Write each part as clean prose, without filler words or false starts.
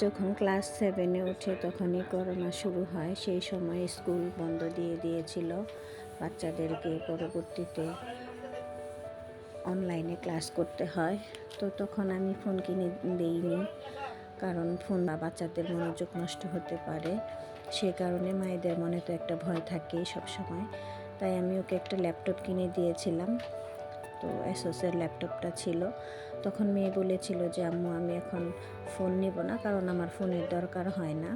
যখন ক্লাস 7-এ উঠে তখনই করোনা শুরু হয়। সেই সময় স্কুল বন্ধ দিয়ে দিয়েছিল বাচ্চাদেরকে। পরবর্তীতে অনলাইনে ক্লাস করতে হয়। তো তখন আমি ফোন কিনে দেইনি, কারণ ফোন বা বাচ্চাদের মনোযোগ নষ্ট হতে পারে। সে কারণে মায়েদের মনে তো একটা ভয় থাকেই সবসময়। তাই আমি ওকে একটা ল্যাপটপ কিনে দিয়েছিলাম। তো অ্যাসোসের ল্যাপটপটা ছিল। তখন মেয়ে বলেছিল যে আম্মু আমি এখন ফোন নেব না, কারণ আমার ফোনের দরকার হয় না।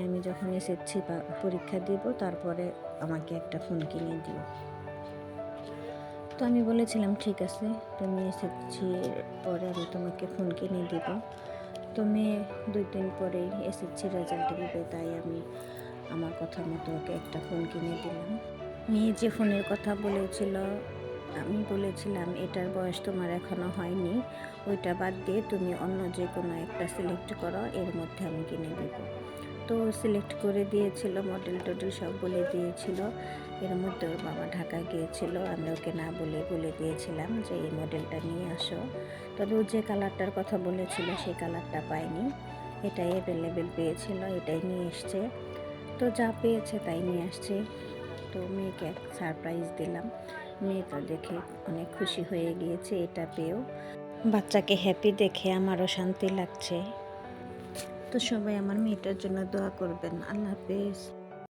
আমি যখন এসএসসি পরীক্ষা দিব তারপরে আমাকে একটা ফোন কিনে দিও। তো আমি বলেছিলাম ঠিক আছে, তুমি এসএসসির পরে আমি তোমাকে ফোন কিনে দিব। তো মেয়ে 2 দিন পরেই এসএসসি রেজাল্ট দিবে, তাই আমি আমার কথা মতো ওকে একটা ফোন কিনে দিলাম। মেয়ে যে ফোনের কথা বলেছিল, আমি বলেছিলাম এটার বয়স তোমার এখনও হয়নি, ওইটা বাদ দিয়ে তুমি অন্য যে কোনো একটা সিলেক্ট করো, এর মধ্যে আমি কিনে দেব। তো সিলেক্ট করে দিয়েছিল, মডেল টডেল সব বলে দিয়েছিল। এর মধ্যে ওর বাবা ঢাকা গিয়েছিল, আমি ওকে না বলে দিয়েছিলাম যে এই মডেলটা নিয়ে আসো। তবে ও যে কালারটার কথা বলেছিল সেই কালারটা পায়নি, এটাই অ্যাভেলেবেল পেয়েছিল, এটাই নিয়ে এসছে। তো যা পেয়েছে তাই নিয়ে আসছে। তো মেয়েকে এক সারপ্রাইজ দিলাম। মেয়ে তো দেখে অনেক খুশি হয়ে গিয়েছে এটা পেয়েও। বাচ্চাকে হ্যাপি দেখে আমারও শান্তি লাগছে। তো সবাই আমার মেয়েটার জন্য দোয়া করবেন। আল্লাহ হাফেজ।